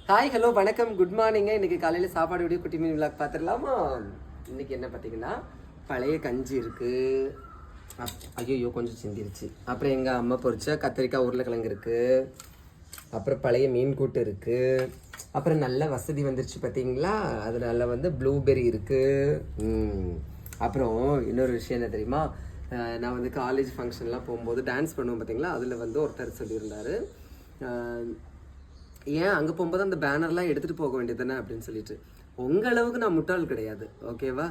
Hi hello வணக்கம் good மார்னிங்க. இன்னைக்கு காலையில் சாப்பாடு வீடியோ குட்டி மீன் விளாக் பார்த்துடலாமா? இன்னைக்கு என்ன பார்த்தீங்கன்னா பழைய கஞ்சி இருக்குது. ஐயோ கொஞ்சம் சிந்திருச்சு. அப்புறம் எங்கள் அம்மா பொரிச்ச கத்திரிக்காய் உருளைக்கிழங்கு இருக்குது. அப்புறம் பழைய மீன் கூட்டு இருக்குது. அப்புறம் நல்ல வசதி வந்துருச்சு பார்த்தீங்களா, அதனால வந்து ப்ளூபெர்ரி இருக்குது. அப்புறம் இன்னொரு விஷயம் என்ன தெரியுமா, நான் வந்து காலேஜ் ஃபங்க்ஷன்லாம் போகும்போது டான்ஸ் பண்ணுவோம் பார்த்தீங்களா, அதில் வந்து ஒருத்தர் சொல்லியிருந்தார், ஏன் அங்கே போகும்போது அந்த பேனர்லாம் எடுத்துகிட்டு போக வேண்டியது தானே அப்படின்னு சொல்லிட்டு. உங்கள் அளவுக்கு நான் முட்டாள் கிடையாது, ஓகேவா?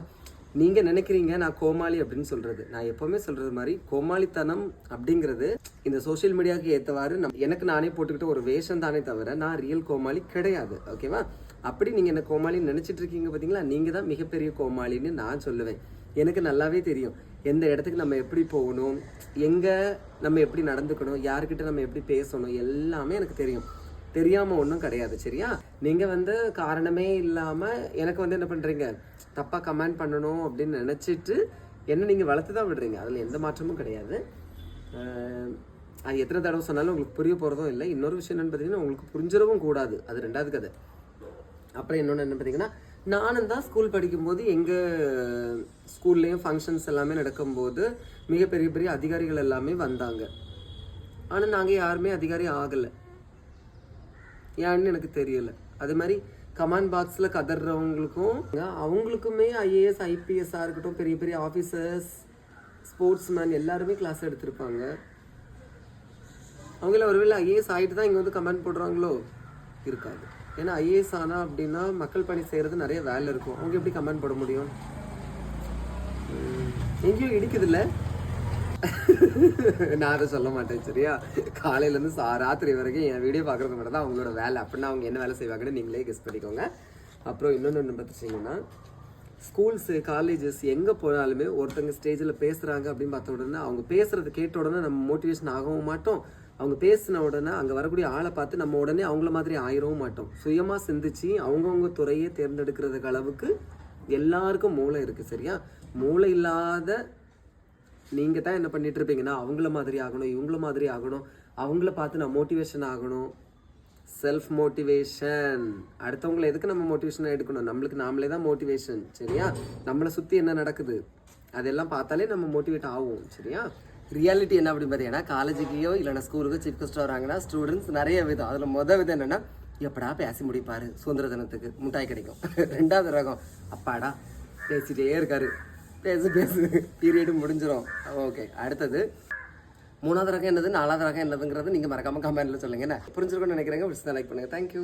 நீங்கள் நினைக்கிறீங்க நான் கோமாளி அப்படின்னு சொல்கிறது. நான் எப்போவுமே சொல்கிறது மாதிரி கோமாளித்தனம் அப்படிங்கிறது இந்த சோஷியல் மீடியாவுக்கு ஏற்றவாறு எனக்கு நானே போட்டுக்கிட்ட ஒரு வேஷம் தானே தவிர நான் ரியல் கோமாளி கிடையாது, ஓகேவா? அப்படி நீங்கள் என்ன கோமாளின்னு நினச்சிட்டு இருக்கீங்க பார்த்தீங்களா, நீங்கள் தான் மிகப்பெரிய கோமாளின்னு நான் சொல்லுவேன். எனக்கு நல்லாவே தெரியும் எந்த இடத்துக்கு நம்ம எப்படி போகணும், எங்கே நம்ம எப்படி நடந்துக்கணும், யாருக்கிட்ட நம்ம எப்படி பேசணும், எல்லாமே எனக்கு தெரியும். தெரியாமல் ஒன்றும் கிடையாது, சரியா? நீங்கள் வந்து காரணமே இல்லாமல் எனக்கு வந்து என்ன பண்ணுறீங்க, தப்பாக கமெண்ட் பண்ணணும் அப்படின்னு நினச்சிட்டு என்ன நீங்கள் வளர்த்து தான் விடுறீங்க. அதில் எந்த மாற்றமும் கிடையாது. அது எத்தனை தடவை சொன்னாலும் உங்களுக்கு புரிய போகிறதும் இல்லை. இன்னொரு விஷயம் என்னென்னு பார்த்தீங்கன்னா, உங்களுக்கு புரிஞ்சிடவும் கூடாது, அது ரெண்டாவது கதை. அப்புறம் இன்னொன்று என்ன பார்த்தீங்கன்னா, நானும் தான் ஸ்கூல் படிக்கும்போது எங்கள் ஸ்கூல்லேயும் ஃபங்க்ஷன்ஸ் எல்லாமே நடக்கும்போது மிக பெரிய பெரிய அதிகாரிகள் எல்லாமே வந்தாங்க. ஆனால் நாங்கள் யாருமே அதிகாரி ஆகலை, ஏன்னு எனக்கு தெரியல. அது மாதிரி கமெண்ட் பாக்ஸில் கதறவங்களுக்கும் அவங்களுக்குமே ஐஏஎஸ் ஐபிஎஸ்ஸாக இருக்கட்டும், பெரிய பெரிய ஆஃபீஸர்ஸ், ஸ்போர்ட்ஸ் மேன் எல்லாருமே கிளாஸ் எடுத்திருப்பாங்க. அவங்கள ஒருவேளை ஐஏஎஸ் ஆகிட்டு தான் இங்கே வந்து கமெண்ட் போடுறாங்களோ? இருக்காது. ஏன்னா ஐஏஎஸ் ஆனால் அப்படின்னா மக்கள் பணி செய்கிறது நிறைய வேலை இருக்கும். அவங்க எப்படி கமெண்ட் போட முடியும்? எங்கேயும் இடிக்குதில்ல. நான் அதை சொல்ல மாட்டேன், சரியா? காலையிலேருந்து ராத்திரி வரைக்கும் என் வீடியோ பார்க்குறது மட்டும் தான் அவங்களோட வேலை. அப்படின்னா அவங்க என்ன வேலை செய்வாங்கன்னு நீங்களே கெஸ் பண்ணிக்கோங்க. அப்புறம் இன்னொன்று பார்த்துச்சிங்கன்னா, ஸ்கூல்ஸு காலேஜஸ் எங்கே போனாலுமே ஒருத்தங்க ஸ்டேஜில் பேசுகிறாங்க அப்படின்னு பார்த்த உடனே அவங்க பேசுகிறது கேட்ட உடனே நம்ம மோட்டிவேஷன் ஆகவும் மாட்டோம். அவங்க பேசின உடனே அங்கே வரக்கூடிய ஆளை பார்த்து நம்ம உடனே அவங்கள மாதிரி ஆயிரவும் மாட்டோம். சுயமாக சிந்திச்சு அவங்கவுங்க துறையை தேர்ந்தெடுக்கிறதுக்கு அளவுக்கு எல்லாருக்கும் மூளை இருக்குது, சரியா? மூளை இல்லாத நீங்கள் தான் என்ன பண்ணிட்டு இருப்பீங்கன்னா, அவங்கள மாதிரி ஆகணும், இவங்கள மாதிரி ஆகணும், அவங்கள பார்த்து நான் மோட்டிவேஷன் ஆகணும். Self motivation. அடுத்தவங்களை எதுக்கு நம்ம மோட்டிவேஷனாக எடுக்கணும்? நம்மளுக்கு நாமளே தான் மோட்டிவேஷன், சரியா? நம்மளை சுற்றி என்ன நடக்குது அதெல்லாம் பார்த்தாலே நம்ம மோட்டிவேட் ஆகும், சரியா? ரியாலிட்டி என்ன அப்படின்னு பார்த்தீங்கன்னா, காலேஜுக்கையோ இல்லைனா ஸ்கூலுக்கோ சீஃப் கெஸ்ட் வராங்கன்னா ஸ்டூடெண்ட்ஸ் நிறைய விதம். அதில் விதம் என்னென்னா, எப்படா பேசி முடிப்பார், சுதந்திர தினத்துக்கு முட்டாய் கிடைக்கும். ரெண்டாவது ரகம், அப்பாடா பேசிகிட்டே இருக்காரு, பேசு பீரியடு முடிஞ்சிடும். ஓகே, அடுத்தது மூணாவது ரகம் என்னது, நாலாவது ரகம் என்னதுங்கிறது நீங்கள் மறக்காமல் கமெண்ட்டில் சொல்லுங்கள். என்ன புரிஞ்சிருக்கும்னு நினைக்கிறேங்க. லைக் பண்ணுங்கள். தேங்க்யூ.